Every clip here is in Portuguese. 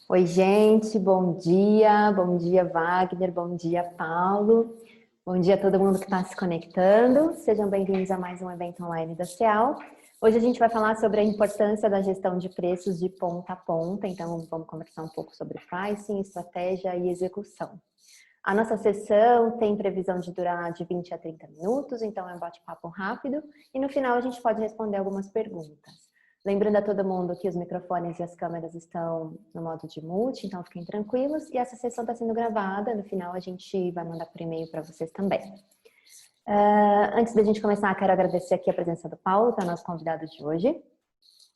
Oi, gente, bom dia. Bom dia, Wagner. Bom dia, Paulo. Bom dia a todo mundo que está se conectando. Sejam bem-vindos a mais um evento online da CEAL. Hoje a gente vai falar sobre a importância da gestão de preços de ponta a ponta. Então, vamos conversar um pouco sobre pricing, estratégia e execução. A nossa sessão tem previsão de durar de 20 a 30 minutos, então é um bate-papo rápido. E no final a gente pode responder algumas perguntas. Lembrando a todo mundo que os microfones e as câmeras estão no modo de mute, então fiquem tranquilos. E essa sessão está sendo gravada, no final a gente vai mandar por e-mail para vocês também. Antes da gente começar, quero agradecer aqui a presença do Paulo, que é o nosso convidado de hoje.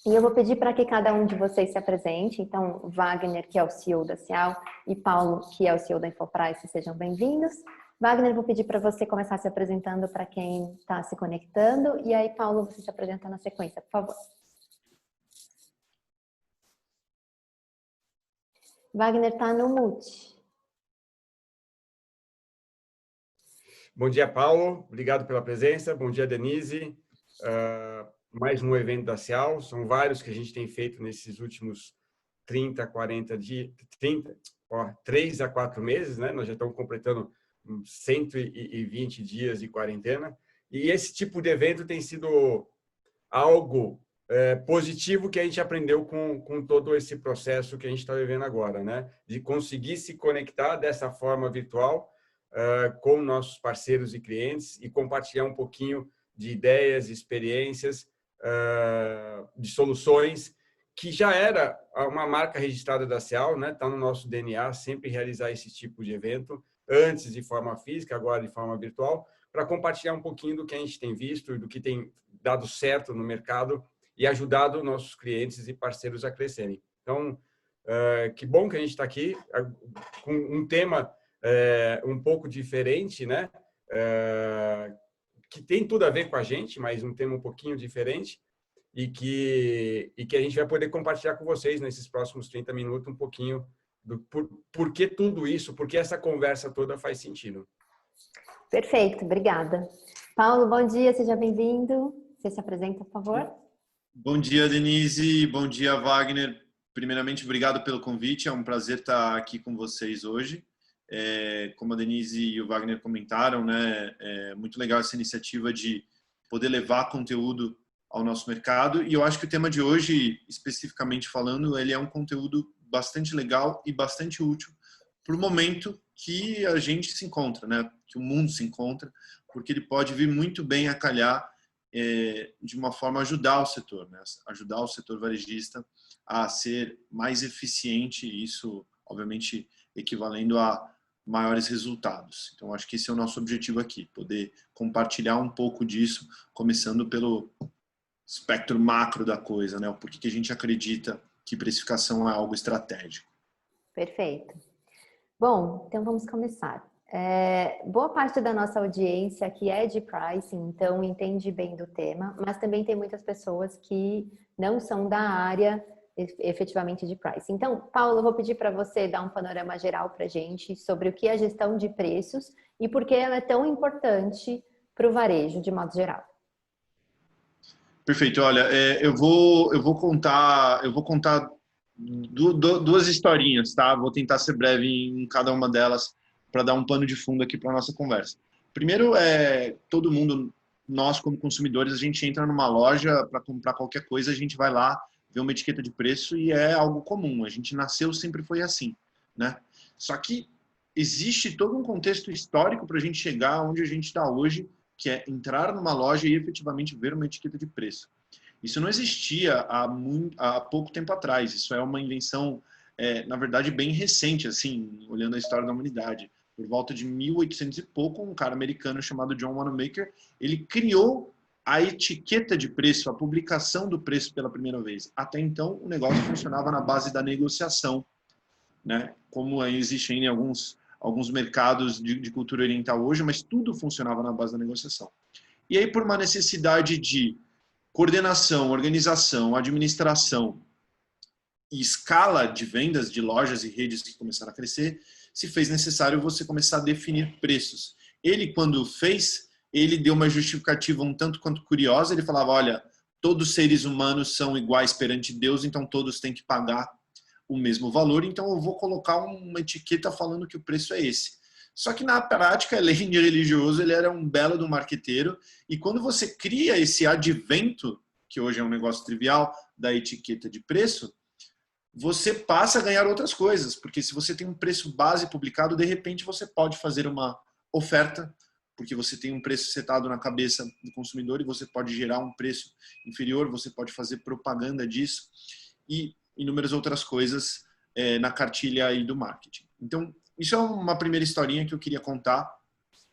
E eu vou pedir para que cada um de vocês se apresente. Então, Wagner, que é o CEO da CEAL, e Paulo, que é o CEO da Infoprice, sejam bem-vindos. Wagner, vou pedir para você começar se apresentando para quem está se conectando. E aí, Paulo, você se apresenta na sequência, por favor. Wagner está no mute. Bom dia, Paulo. Obrigado pela presença. Bom dia, Denise. Mais um evento da CEAL. São vários que a gente tem feito nesses últimos 30, 40 dias, 3 a 4 meses, né? Nós já estamos completando 120 dias de quarentena. E esse tipo de evento tem sido algo positivo que a gente aprendeu com todo esse processo que a gente está vivendo agora, né? De conseguir se conectar dessa forma virtual com nossos parceiros e clientes e compartilhar um pouquinho de ideias, experiências, de soluções, que já era uma marca registrada da CEAL, né? Está no nosso DNA sempre realizar esse tipo de evento, antes de forma física, agora de forma virtual, para compartilhar um pouquinho do que a gente tem visto e do que tem dado certo no mercado e ajudado nossos clientes e parceiros a crescerem. Então, que bom que a gente está aqui com um tema um pouco diferente, né? Que tem tudo a ver com a gente, mas um tema um pouquinho diferente e que a gente vai poder compartilhar com vocês nesses próximos 30 minutos um pouquinho do por que tudo isso, por que essa conversa toda faz sentido. Perfeito, obrigada. Paulo, bom dia, seja bem-vindo. Você se apresenta, por favor? Bom dia, Denise. Bom dia, Wagner. Primeiramente, obrigado pelo convite. É um prazer estar aqui com vocês hoje. Como a Denise e o Wagner comentaram, né, é muito legal essa iniciativa de poder levar conteúdo ao nosso mercado. E eu acho que o tema de hoje, especificamente falando, ele é um conteúdo bastante legal e bastante útil para o momento que a gente se encontra, né? Que o mundo se encontra, porque ele pode vir muito bem a calhar de uma forma ajudar o setor, né? Ajudar o setor varejista a ser mais eficiente, isso obviamente equivalendo a maiores resultados. Então acho que esse é o nosso objetivo aqui, poder compartilhar um pouco disso, começando pelo espectro macro da coisa, né? O porquê que a gente acredita que precificação é algo estratégico. Perfeito. Bom, então vamos começar. Boa parte da nossa audiência aqui é de pricing, então entende bem do tema, mas também tem muitas pessoas que não são da área efetivamente de pricing. Então, Paulo, eu vou pedir para você dar um panorama geral para a gente sobre o que é a gestão de preços e por que ela é tão importante para o varejo, de modo geral. Perfeito. Olha, eu vou contar duas historinhas, tá? Vou tentar ser breve em cada uma delas para dar um pano de fundo aqui para nossa conversa. Primeiro, todo mundo, nós como consumidores, a gente entra numa loja para comprar qualquer coisa, a gente vai lá ver uma etiqueta de preço e é algo comum. A gente nasceu, sempre foi assim, né? Só que existe todo um contexto histórico para a gente chegar onde a gente está hoje, que é entrar numa loja e efetivamente ver uma etiqueta de preço. Isso não existia há pouco tempo atrás. Isso é uma invenção, na verdade, bem recente, assim, olhando a história da humanidade. Por volta de 1800 e pouco, um cara americano chamado John Wanamaker, ele criou a etiqueta de preço, a publicação do preço pela primeira vez. Até então, o negócio funcionava na base da negociação, né? Como existe ainda em alguns mercados de cultura oriental hoje, mas tudo funcionava na base da negociação. E aí, por uma necessidade de coordenação, organização, administração e escala de vendas de lojas e redes que começaram a crescer, se fez necessário você começar a definir preços. Ele, quando fez, ele deu uma justificativa um tanto quanto curiosa, ele falava, olha, todos os seres humanos são iguais perante Deus, então todos têm que pagar o mesmo valor, então eu vou colocar uma etiqueta falando que o preço é esse. Só que na prática, além de religioso, ele era um belo do marqueteiro, e quando você cria esse advento, que hoje é um negócio trivial, da etiqueta de preço, você passa a ganhar outras coisas, porque se você tem um preço base publicado, de repente você pode fazer uma oferta, porque você tem um preço setado na cabeça do consumidor e você pode gerar um preço inferior, você pode fazer propaganda disso e inúmeras outras coisas na cartilha aí do marketing. Então, isso é uma primeira historinha que eu queria contar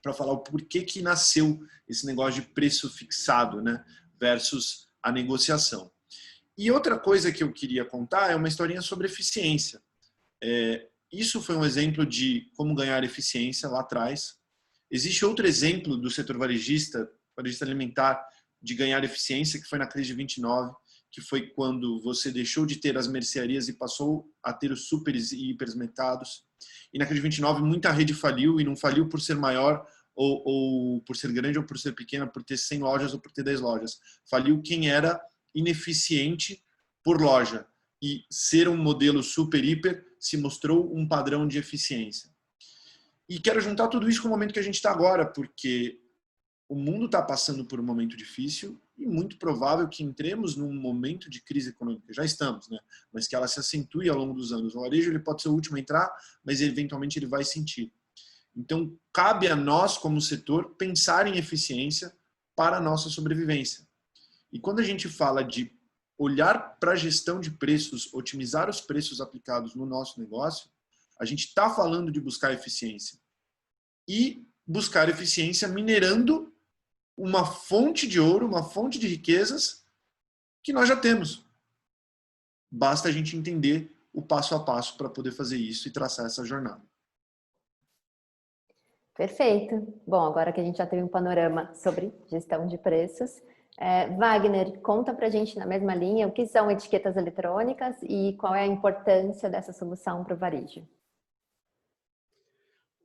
para falar o porquê que nasceu esse negócio de preço fixado, né, versus a negociação. E outra coisa que eu queria contar é uma historinha sobre eficiência. Isso foi um exemplo de como ganhar eficiência lá atrás. Existe outro exemplo do setor varejista alimentar, de ganhar eficiência, que foi na crise de 29, que foi quando você deixou de ter as mercearias e passou a ter os superes e hipermercados. E na crise de 29, muita rede faliu, e não faliu por ser maior, ou por ser grande, ou por ser pequena, por ter 100 lojas ou por ter 10 lojas. Faliu quem era ineficiente por loja. E ser um modelo super, hiper, se mostrou um padrão de eficiência. E quero juntar tudo isso com o momento que a gente está agora, porque o mundo está passando por um momento difícil e muito provável que entremos num momento de crise econômica. Já estamos, né? Mas que ela se acentue ao longo dos anos. O varejo ele pode ser o último a entrar, mas eventualmente ele vai sentir. Então, cabe a nós, como setor, pensar em eficiência para a nossa sobrevivência. E quando a gente fala de olhar para a gestão de preços, otimizar os preços aplicados no nosso negócio, a gente está falando de buscar eficiência. E buscar eficiência minerando uma fonte de ouro, uma fonte de riquezas que nós já temos. Basta a gente entender o passo a passo para poder fazer isso e traçar essa jornada. Perfeito. Bom, agora que a gente já teve um panorama sobre gestão de preços, Wagner, conta pra gente na mesma linha o que são etiquetas eletrônicas e qual é a importância dessa solução para o varejo.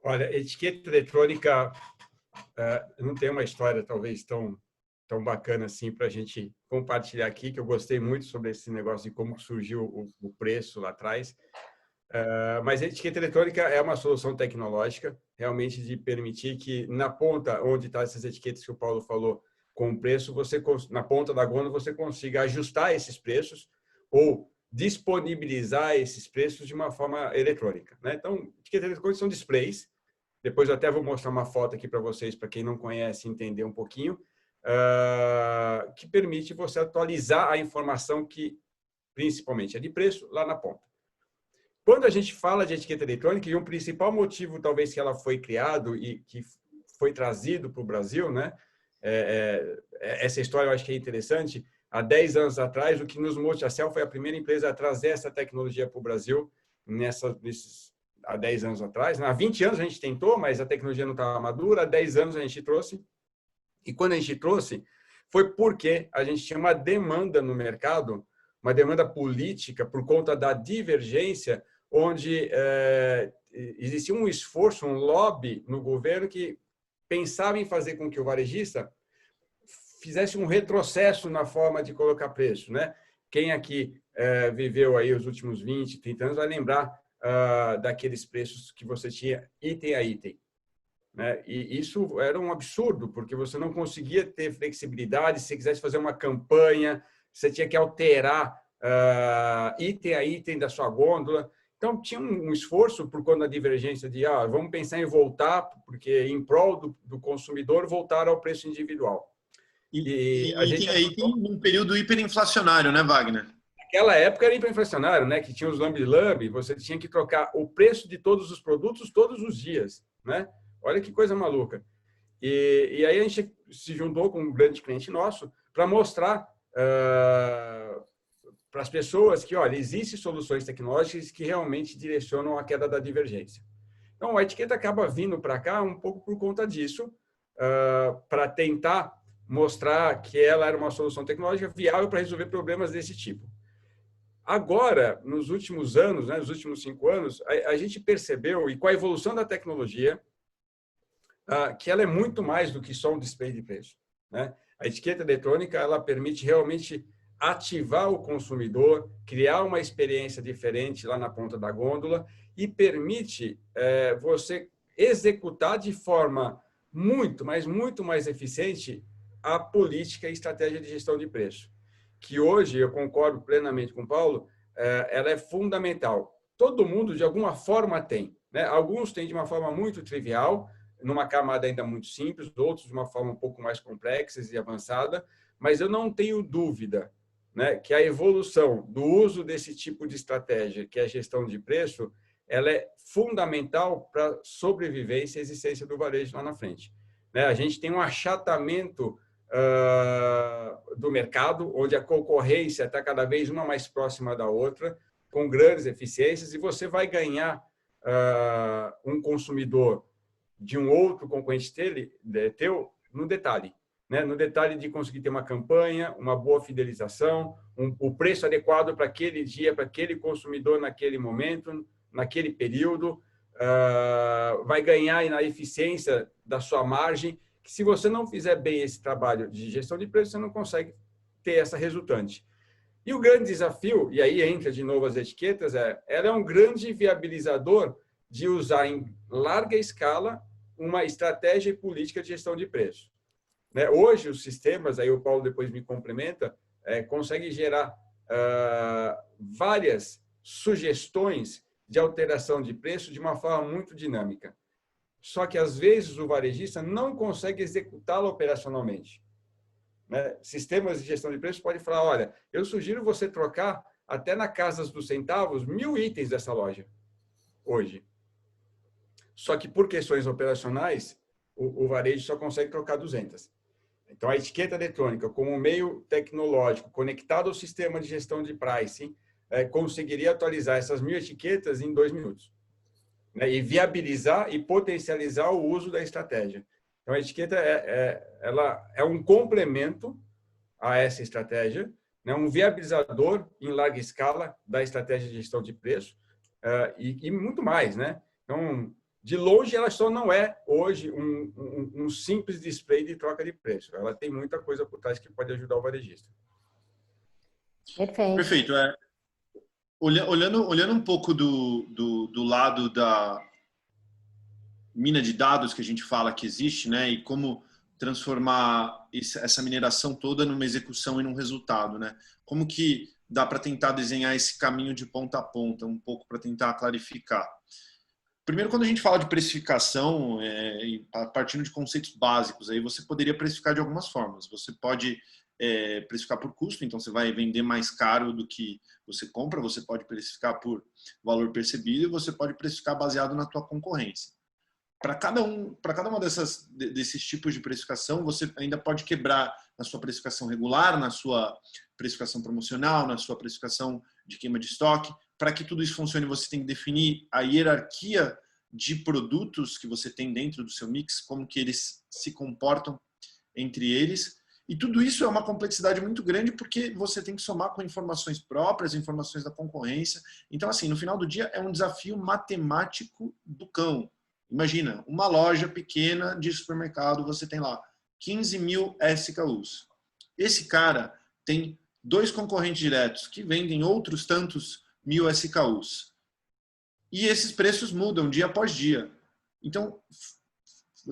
Olha, etiqueta eletrônica não tem uma história talvez tão bacana assim para a gente compartilhar aqui, que eu gostei muito sobre esse negócio de como surgiu o preço lá atrás. Mas a etiqueta eletrônica é uma solução tecnológica, realmente de permitir que na ponta onde estão essas etiquetas que o Paulo falou com o preço, na ponta da gôndola você consiga ajustar esses preços ou disponibilizar esses preços de uma forma eletrônica, né? Então, etiquetas eletrônicas são displays. Depois eu até vou mostrar uma foto aqui para vocês, para quem não conhece, entender um pouquinho, que permite você atualizar a informação que, principalmente, é de preço, lá na ponta. Quando a gente fala de etiqueta eletrônica, e um principal motivo, talvez, que ela foi criado e que foi trazido para o Brasil, né? Essa história eu acho que é interessante. Há 10 anos atrás, o que nos motivou, a Ciel foi a primeira empresa a trazer essa tecnologia para o Brasil, há 10 anos atrás. Há 20 anos a gente tentou, mas a tecnologia não estava madura. Há 10 anos a gente trouxe. E quando a gente trouxe, foi porque a gente tinha uma demanda no mercado, uma demanda política por conta da divergência, onde existia um esforço, um lobby no governo que pensava em fazer com que o varejista fizesse um retrocesso na forma de colocar preço, né? Quem aqui viveu aí os últimos 20, 30 anos vai lembrar daqueles preços que você tinha item a item, né? E isso era um absurdo, porque você não conseguia ter flexibilidade. Se você quisesse fazer uma campanha, você tinha que alterar item a item da sua gôndola. Então, tinha um esforço por conta da divergência de vamos pensar em voltar, porque em prol do consumidor, voltar ao preço individual. E a gente aí tem um período hiperinflacionário, né, Wagner? Naquela época era hiperinflacionário, né? Que tinha os lambe-lambe, você tinha que trocar o preço de todos os produtos todos os dias, né? Olha que coisa maluca. E aí a gente se juntou com um grande cliente nosso para mostrar para as pessoas que, olha, existem soluções tecnológicas que realmente direcionam a queda da divergência. Então, a etiqueta acaba vindo para cá um pouco por conta disso, para tentar mostrar que ela era uma solução tecnológica viável para resolver problemas desse tipo. Agora, nos últimos anos, né, nos últimos 5 anos, a gente percebeu, e com a evolução da tecnologia, que ela é muito mais do que só um display de preço, né? A etiqueta eletrônica ela permite realmente ativar o consumidor, criar uma experiência diferente lá na ponta da gôndola e permite você executar de forma muito, mas muito mais eficiente a política e estratégia de gestão de preço, que hoje, eu concordo plenamente com o Paulo, ela é fundamental. Todo mundo, de alguma forma, tem, né? Alguns têm de uma forma muito trivial, numa camada ainda muito simples, outros de uma forma um pouco mais complexa e avançada, mas eu não tenho dúvida, né, que a evolução do uso desse tipo de estratégia, que é a gestão de preço, ela é fundamental para a sobrevivência e existência do varejo lá na frente. Né? A gente tem um achatamento do mercado, onde a concorrência está cada vez uma mais próxima da outra, com grandes eficiências, e você vai ganhar um consumidor de um outro concorrente teu no detalhe. Né? No detalhe de conseguir ter uma campanha, uma boa fidelização, o preço adequado para aquele dia, para aquele consumidor naquele momento, naquele período, vai ganhar na eficiência da sua margem, que se você não fizer bem esse trabalho de gestão de preço, você não consegue ter essa resultante. E o grande desafio, e aí entra de novo as etiquetas, ela é um grande viabilizador de usar em larga escala uma estratégia e política de gestão de preço. Né? Hoje, os sistemas, aí o Paulo depois me complementa, conseguem gerar várias sugestões de alteração de preço de uma forma muito dinâmica. Só que, às vezes, o varejista não consegue executá-la operacionalmente. Né? Sistemas de gestão de preço podem falar, olha, eu sugiro você trocar até na casa dos centavos 1000 itens dessa loja hoje. Só que, por questões operacionais, o varejo só consegue trocar 200. Então, a etiqueta eletrônica, como meio tecnológico conectado ao sistema de gestão de pricing, conseguiria atualizar essas 1000 etiquetas em 2 minutos. Né? E viabilizar e potencializar o uso da estratégia. Então, a etiqueta ela é um complemento a essa estratégia, né? Um viabilizador em larga escala da estratégia de gestão de preço e muito mais. Né? Então, de longe, ela só não é, hoje, um simples display de troca de preço. Ela tem muita coisa por trás que pode ajudar o varejista. Perfeito. Perfeito. Olhando um pouco do lado da mina de dados que a gente fala que existe, né, e como transformar essa mineração toda numa execução e num resultado, né? Como que dá para tentar desenhar esse caminho de ponta a ponta, um pouco para tentar clarificar? Primeiro, quando a gente fala de precificação, partindo de conceitos básicos, aí você poderia precificar de algumas formas. Você pode precificar por custo, então você vai vender mais caro do que você compra, você pode precificar por valor percebido e você pode precificar baseado na tua concorrência. Para cada uma desses tipos de precificação, você ainda pode quebrar na sua precificação regular, na sua precificação promocional, na sua precificação de queima de estoque. Para que tudo isso funcione, você tem que definir a hierarquia de produtos que você tem dentro do seu mix, como que eles se comportam entre eles. E tudo isso é uma complexidade muito grande porque você tem que somar com informações próprias, informações da concorrência. Então, assim, no final do dia, é um desafio matemático do cão. Imagina, uma loja pequena de supermercado, você tem lá 15.000 SKUs. Esse cara tem 2 concorrentes diretos que vendem outros tantos 1000 SKUs. E esses preços mudam dia após dia. Então,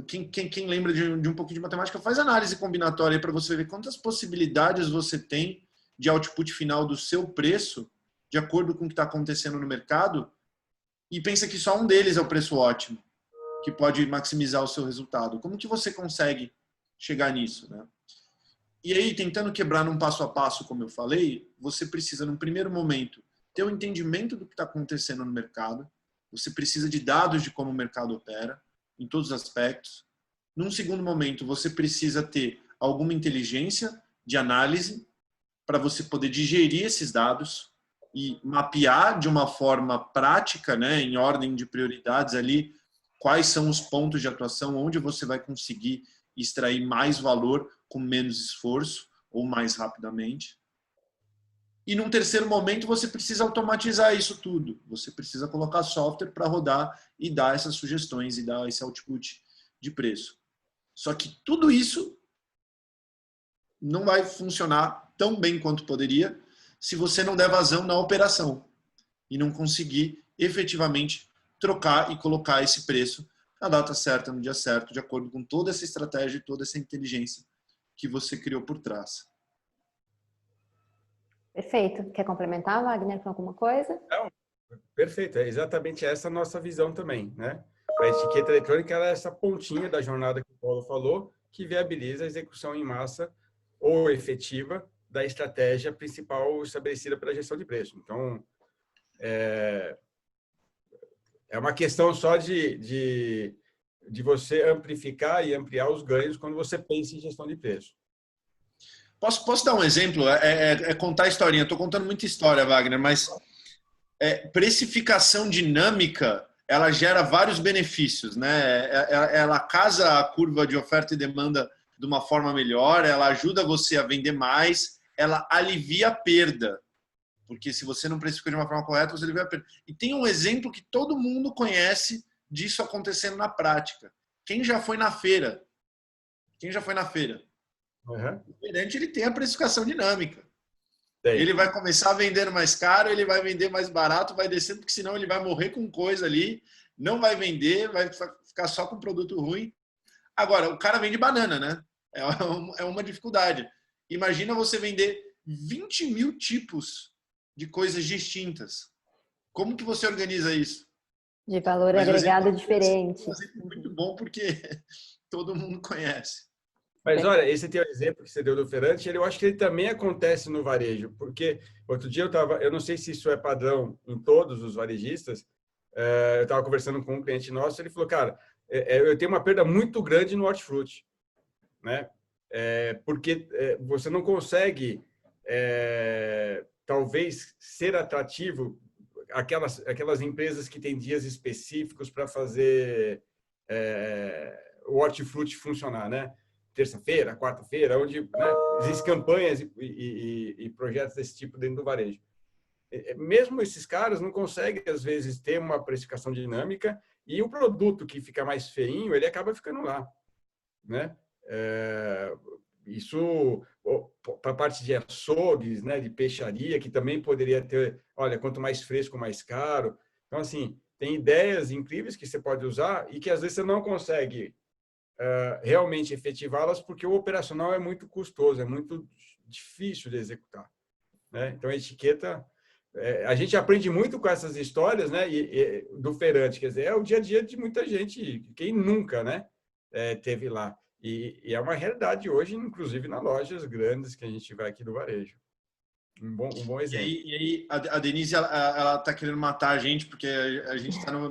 quem lembra de um pouquinho de matemática, faz análise combinatória para você ver quantas possibilidades você tem de output final do seu preço, de acordo com o que está acontecendo no mercado, e pensa que só um deles é o preço ótimo, que pode maximizar o seu resultado. Como que você consegue chegar nisso, né? E aí, tentando quebrar num passo a passo, como eu falei, você precisa, num primeiro momento, ter um entendimento do que está acontecendo no mercado. Você precisa de dados de como o mercado opera, em todos os aspectos. Num segundo momento, você precisa ter alguma inteligência de análise para você poder digerir esses dados e mapear de uma forma prática, né, em ordem de prioridades ali, quais são os pontos de atuação, onde você vai conseguir extrair mais valor com menos esforço ou mais rapidamente. E num terceiro momento, você precisa automatizar isso tudo. Você precisa colocar software para rodar e dar essas sugestões e dar esse output de preço. Só que tudo isso não vai funcionar tão bem quanto poderia se você não der vazão na operação e não conseguir efetivamente trocar e colocar esse preço na data certa, no dia certo, de acordo com toda essa estratégia e toda essa inteligência que você criou por trás. Perfeito. Quer complementar, Wagner, com alguma coisa? Não, perfeito. É exatamente essa a nossa visão também, né? A etiqueta eletrônica ela é essa pontinha da jornada que o Paulo falou, que viabiliza a execução em massa ou efetiva da estratégia principal estabelecida pela gestão de preço. Então, é uma questão só de você amplificar e ampliar os ganhos quando você pensa em gestão de preço. Posso dar um exemplo? Contar a historinha. Estou contando muita história, Wagner, mas precificação dinâmica ela gera vários benefícios, né? Ela casa a curva de oferta e demanda de uma forma melhor, ela ajuda você a vender mais, ela alivia a perda, porque se você não precifica de uma forma correta, você alivia a perda. E tem um exemplo que todo mundo conhece disso acontecendo na prática. Quem já foi na feira? Quem já foi na feira? Uhum. O feirante ele tem a precificação dinâmica. Tem. Ele vai começar vendendo mais caro, ele vai vender mais barato, vai descendo, porque senão ele vai morrer com coisa ali, não vai vender, vai ficar só com produto ruim. Agora, o cara vende banana, né? É uma dificuldade. Imagina você vender 20 mil tipos de coisas distintas. Como que você organiza isso? De valor agregado diferente. É um exemplo muito bom, porque todo mundo conhece. Mas olha, esse teu exemplo que você deu do feirante, eu acho que ele também acontece no varejo, porque outro dia eu não sei se isso é padrão em todos os varejistas, eu estava conversando com um cliente nosso, ele falou, cara, eu tenho uma perda muito grande no hortifruti, né? Porque você não consegue, talvez, ser atrativo aquelas empresas que têm dias específicos para fazer o hortifruti funcionar, né? Terça-feira, quarta-feira, onde existem campanhas e projetos desse tipo dentro do varejo. Mesmo esses caras não conseguem, às vezes, ter uma precificação dinâmica e o produto que fica mais feinho, ele acaba ficando lá, né? Isso para a parte de açougues, né, de peixaria, que também poderia ter, olha, quanto mais fresco, mais caro. Então, assim, tem ideias incríveis que você pode usar e que, às vezes, você não consegue realmente efetivá-las porque o operacional é muito custoso, é muito difícil de executar, né? Então, a etiqueta, a gente aprende muito com essas histórias, né? Do feirante, quer dizer, é o dia a dia de muita gente, quem nunca, né? Teve lá. E é uma realidade hoje, inclusive nas lojas grandes que a gente vai aqui do varejo. Um bom exemplo. E aí a Denise, ela tá querendo matar a gente, porque a gente está no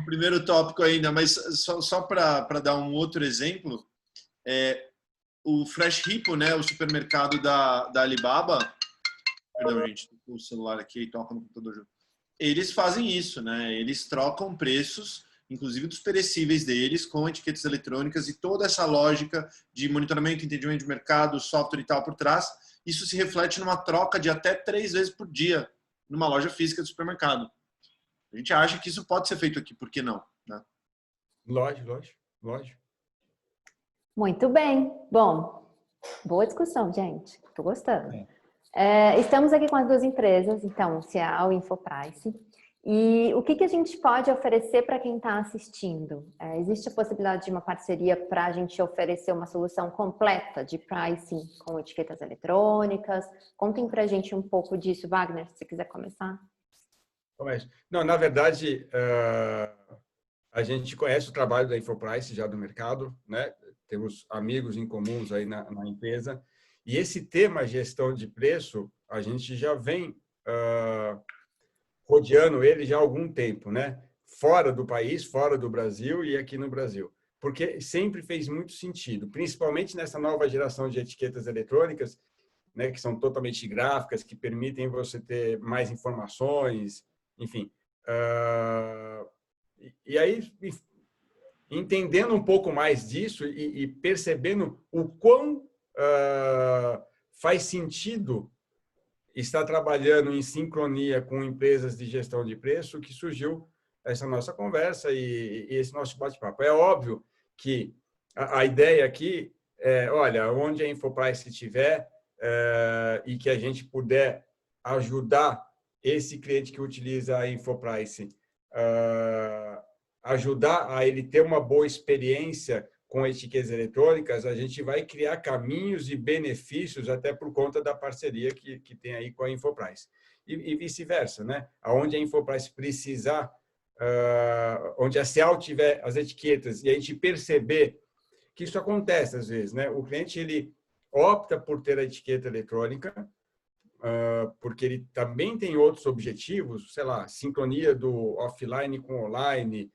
primeiro tópico ainda, mas só para dar um outro exemplo, o Fresh Hippo, né, o supermercado da Alibaba, perdão, gente, o celular aqui e toca no computador junto. Eles fazem isso, né? Eles trocam preços, inclusive dos perecíveis deles, com etiquetas eletrônicas e toda essa lógica de monitoramento, entendimento de mercado, software e tal por trás. Isso se reflete numa troca de até 3 vezes por dia numa loja física de supermercado. A gente acha que isso pode ser feito aqui, por que não? Né? Lógico. Muito bem. Bom, boa discussão, gente. Estou gostando. Estamos aqui com as duas empresas, então, Cial e Infoprice. E o que a gente pode oferecer para quem está assistindo? Existe a possibilidade de uma parceria para a gente oferecer uma solução completa de pricing com etiquetas eletrônicas? Contem para a gente um pouco disso, Wagner, se você quiser começar. Não, na verdade, a gente conhece o trabalho da Infoprice já do mercado, né? Temos amigos em comuns aí na empresa. E esse tema gestão de preço, a gente já vem rodeando ele já há algum tempo, né? Fora do país, fora do Brasil e aqui no Brasil. Porque sempre fez muito sentido, principalmente nessa nova geração de etiquetas eletrônicas, né, que são totalmente gráficas, que permitem você ter mais informações, enfim. E aí, entendendo um pouco mais disso e percebendo o quão faz sentido estar trabalhando em sincronia com empresas de gestão de preço, que surgiu essa nossa conversa e esse nosso bate-papo. É óbvio que a ideia aqui olha, onde a Infoprice estiver e que a gente puder ajudar esse cliente que utiliza a Infoprice, ajudar a ele ter uma boa experiência com etiquetas eletrônicas, a gente vai criar caminhos e benefícios até por conta da parceria que tem aí com a Infoprice. E vice-versa, né? Aonde a Infoprice precisar, onde a Cial tiver as etiquetas e a gente perceber que isso acontece às vezes, né? O cliente ele opta por ter a etiqueta eletrônica, porque ele também tem outros objetivos, sei lá, sincronia do offline com online,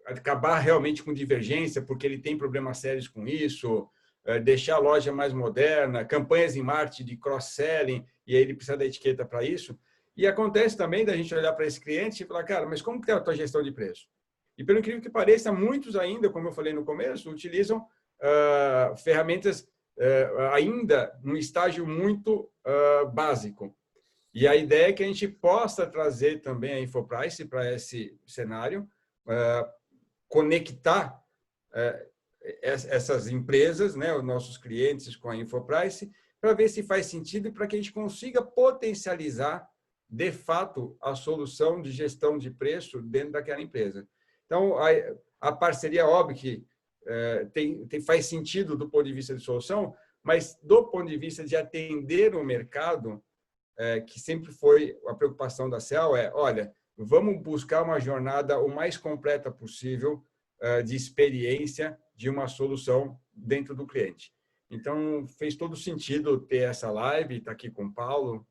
acabar realmente com divergência, porque ele tem problemas sérios com isso, deixar a loja mais moderna, campanhas em marketing de cross-selling, e aí ele precisa da etiqueta para isso. E acontece também da gente olhar para esse cliente e falar, cara, mas como que é a tua gestão de preço? E pelo incrível que pareça, muitos ainda, como eu falei no começo, utilizam ferramentas ainda num estágio muito básico. E a ideia é que a gente possa trazer também a Infoprice para esse cenário, conectar essas empresas, né, os nossos clientes com a Infoprice, para ver se faz sentido e para que a gente consiga potencializar, de fato, a solução de gestão de preço dentro daquela empresa. Então, a parceria, óbvio que faz sentido do ponto de vista de solução, mas do ponto de vista de atender o mercado, que sempre foi a preocupação da Cial, olha, vamos buscar uma jornada o mais completa possível de experiência de uma solução dentro do cliente. Então, fez todo sentido ter essa live, estar aqui com o Paulo.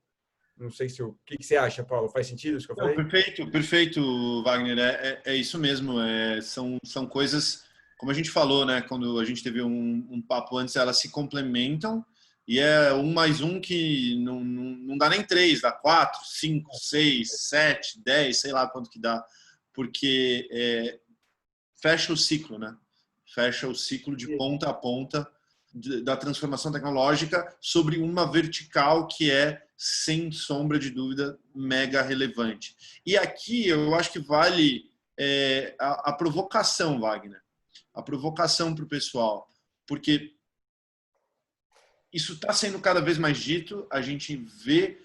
Não sei se o que você acha, Paulo? Faz sentido isso que eu falei? Não, perfeito, perfeito, Wagner. É isso mesmo. São coisas, como a gente falou, né? Quando a gente teve um papo antes, elas se complementam e é um mais um que não dá nem 3, dá 4, 5, 6, 7, 10, sei lá quanto que dá, porque fecha o ciclo, né? Fecha o ciclo de ponta a ponta da transformação tecnológica sobre uma vertical que sem sombra de dúvida, mega relevante. E aqui eu acho que vale a provocação, Wagner. A provocação para o pessoal. Porque isso está sendo cada vez mais dito, a gente vê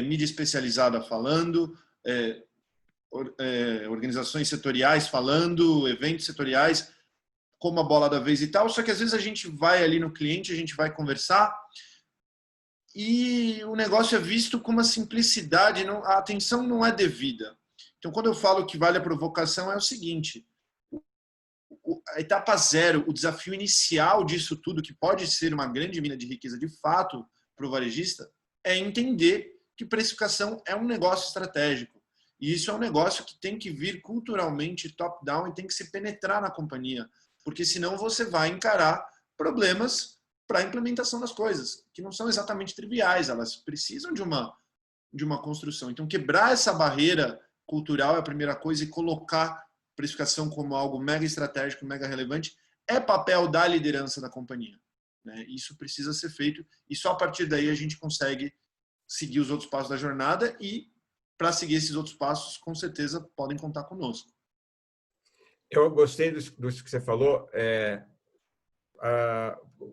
mídia especializada falando, organizações setoriais falando, eventos setoriais, como a bola da vez e tal, só que às vezes a gente vai ali no cliente, a gente vai conversar e o negócio é visto com uma simplicidade, a atenção não é devida. Então, quando eu falo que vale a provocação, é o seguinte, a etapa zero, o desafio inicial disso tudo, que pode ser uma grande mina de riqueza de fato para o varejista, é entender que precificação é um negócio estratégico. E isso é um negócio que tem que vir culturalmente top-down e tem que se penetrar na companhia, porque senão você vai encarar problemas para a implementação das coisas, que não são exatamente triviais, elas precisam de uma construção. Então, quebrar essa barreira cultural é a primeira coisa e colocar precificação como algo mega estratégico, mega relevante, é papel da liderança da companhia. Né? Isso precisa ser feito e só a partir daí a gente consegue seguir os outros passos da jornada e, para seguir esses outros passos, com certeza podem contar conosco. Eu gostei do que você falou.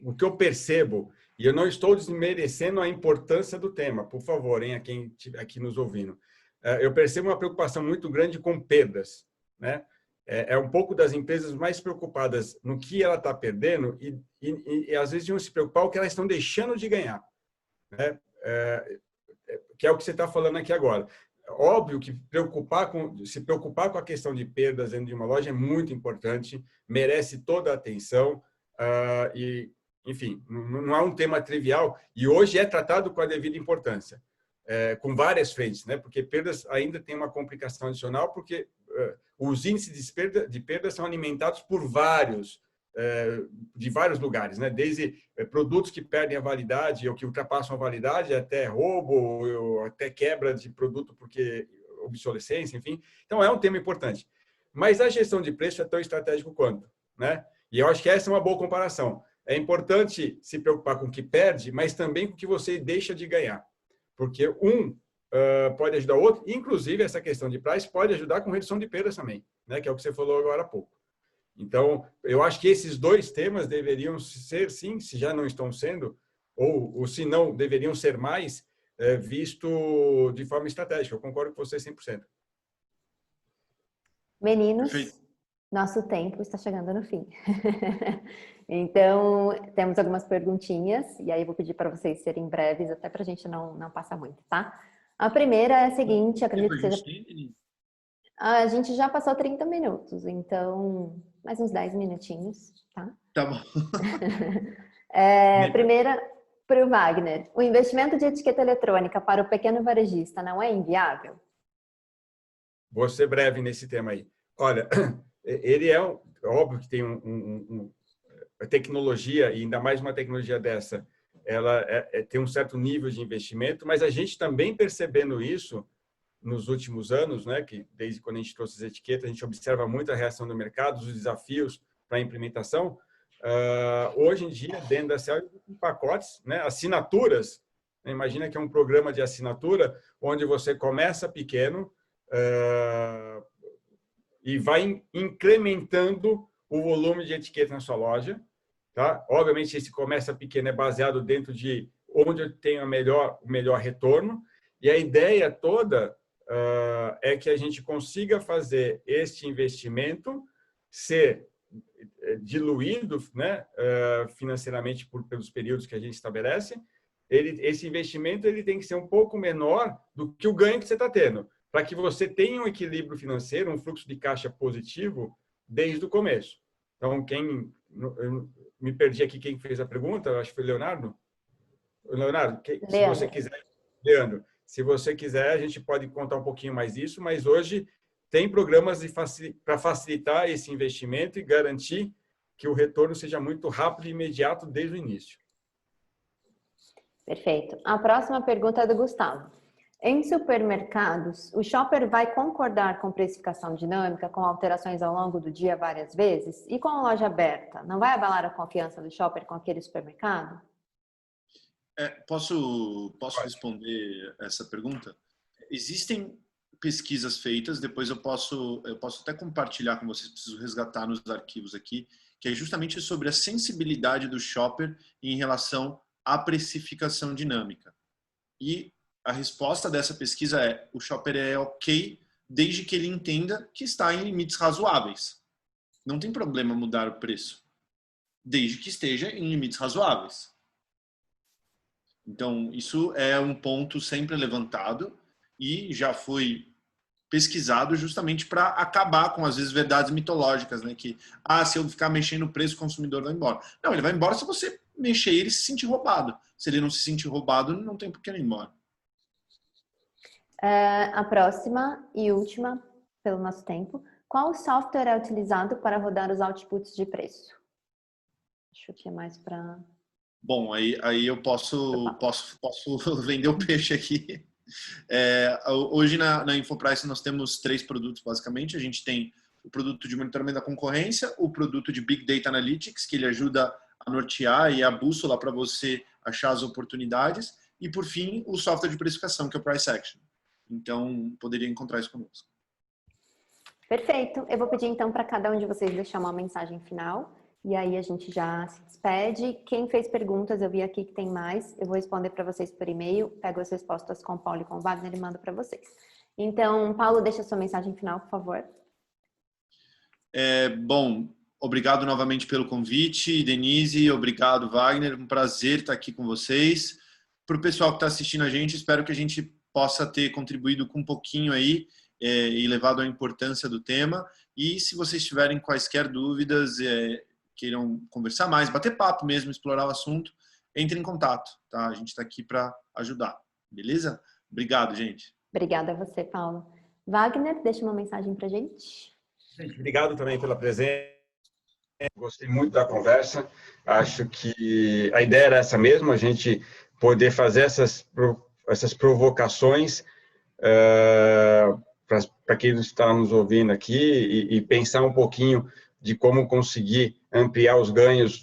O que eu percebo, e eu não estou desmerecendo a importância do tema, por favor, a quem estiver aqui nos ouvindo, eu percebo uma preocupação muito grande com perdas, né? É um pouco das empresas mais preocupadas no que ela está perdendo e às vezes, de não se preocupar o que elas estão deixando de ganhar, né? Que é o que você está falando aqui agora. Óbvio que se preocupar com a questão de perdas dentro de uma loja é muito importante, merece toda a atenção e, enfim, não é um tema trivial e hoje é tratado com a devida importância, com várias frentes, né? Porque perdas ainda tem uma complicação adicional, porque os índices de perda são alimentados por de vários lugares, né? Desde produtos que perdem a validade ou que ultrapassam a validade, até roubo, até quebra de produto porque obsolescência, enfim. Então, é um tema importante. Mas a gestão de preço é tão estratégico quanto, né? E eu acho que essa é uma boa comparação. É importante se preocupar com o que perde, mas também com o que você deixa de ganhar. Porque pode ajudar o outro, inclusive essa questão de price pode ajudar com redução de perdas também, né? Que é o que você falou agora há pouco. Então, eu acho que esses dois temas deveriam ser, sim, se já não estão sendo, ou se não, deveriam ser mais, visto de forma estratégica. Eu concordo com você 100%. Meninos, Perfeito. nosso tempo está chegando no fim. Então, temos algumas perguntinhas, e aí eu vou pedir para vocês serem breves, até para a gente não passar muito, tá? A primeira é a seguinte, acredito que seja... A gente já passou 30 minutos, então mais uns 10 minutinhos, tá? Tá bom. Primeira, para o Wagner. O investimento de etiqueta eletrônica para o pequeno varejista não é inviável? Vou ser breve nesse tema aí. Olha, ele é óbvio que tem a tecnologia, e ainda mais uma tecnologia dessa, ela tem um certo nível de investimento, mas a gente também percebendo isso nos últimos anos, né, que desde quando a gente trouxe as etiquetas, a gente observa muito a reação do mercado, os desafios para a implementação. Hoje em dia, dentro da CEL, pacotes, né, assinaturas, né, imagina que é um programa de assinatura onde você começa pequeno e vai incrementando o volume de etiqueta na sua loja. Tá? Obviamente, esse começa pequeno é baseado dentro de onde eu tenho o melhor retorno. E a ideia toda é que a gente consiga fazer este investimento ser diluído, né, financeiramente pelos períodos que a gente estabelece. Esse investimento ele tem que ser um pouco menor do que o ganho que você está tendo, para que você tenha um equilíbrio financeiro, um fluxo de caixa positivo desde o começo. Então, eu me perdi aqui quem fez a pergunta, acho que foi o Leonardo. Leonardo, se você quiser, Leandro, se você quiser, a gente pode contar um pouquinho mais disso, mas hoje tem programas para facilitar esse investimento e garantir que o retorno seja muito rápido e imediato desde o início. Perfeito. A próxima pergunta é do Gustavo. Em supermercados, o shopper vai concordar com precificação dinâmica, com alterações ao longo do dia várias vezes? E com a loja aberta, não vai abalar a confiança do shopper com aquele supermercado? Posso responder essa pergunta? Existem pesquisas feitas, depois eu posso até compartilhar com vocês, preciso resgatar nos arquivos aqui, que é justamente sobre a sensibilidade do shopper em relação à precificação dinâmica. E a resposta dessa pesquisa é: o shopper é ok desde que ele entenda que está em limites razoáveis. Não tem problema mudar o preço, desde que esteja em limites razoáveis. Então, isso é um ponto sempre levantado e já foi pesquisado justamente para acabar com, às vezes, verdades mitológicas, né? Que, se eu ficar mexendo no preço, o consumidor vai embora. Não, ele vai embora se você mexer e ele se sentir roubado. Se ele não se sentir roubado, não tem por que ele ir embora. A próxima e última, pelo nosso tempo. Qual software é utilizado para rodar os outputs de preço? Acho que é mais para... Bom, aí eu posso vender o peixe aqui. Hoje na InfoPrice nós temos 3 produtos, basicamente. A gente tem o produto de monitoramento da concorrência, o produto de Big Data Analytics, que ele ajuda a nortear e a bússola para você achar as oportunidades. E, por fim, o software de precificação, que é o Price Action. Então, poderia encontrar isso conosco. Perfeito. Eu vou pedir, então, para cada um de vocês deixar uma mensagem final. E aí a gente já se despede. Quem fez perguntas, eu vi aqui que tem mais. Eu vou responder para vocês por e-mail. Pego as respostas com o Paulo e com o Wagner e mando para vocês. Então, Paulo, deixa a sua mensagem final, por favor. Bom, obrigado novamente pelo convite, Denise. Obrigado, Wagner. Um prazer estar aqui com vocês. Para o pessoal que está assistindo a gente, espero que a gente possa ter contribuído com um pouquinho aí e levado a importância do tema. E se vocês tiverem quaisquer dúvidas, queiram conversar mais, bater papo mesmo, explorar o assunto, entre em contato, tá? A gente está aqui para ajudar, beleza? Obrigado, gente. Obrigada a você, Paulo. Wagner, deixa uma mensagem para a gente. Obrigado também pela presença. Gostei muito da conversa. Acho que a ideia era essa mesmo, a gente poder fazer essas provocações para quem está nos ouvindo aqui e pensar um pouquinho de como conseguir ampliar os ganhos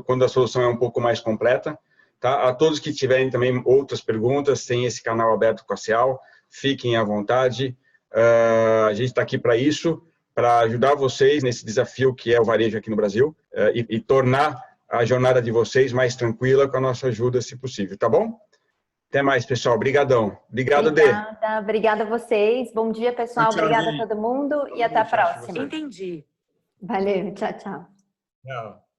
quando a solução é um pouco mais completa. Tá? A todos que tiverem também outras perguntas, tem esse canal aberto com a CEAL, fiquem à vontade. A gente está aqui para isso. para ajudar vocês nesse desafio que é o varejo aqui no Brasil e tornar a jornada de vocês mais tranquila com a nossa ajuda, se possível, tá bom? Até mais, pessoal. Obrigadão. Obrigado, Dê. Obrigada a vocês. Bom dia, pessoal. Tchau, Obrigada gente. a todo mundo e até a próxima. Entendi. Valeu, tchau, tchau. Tchau.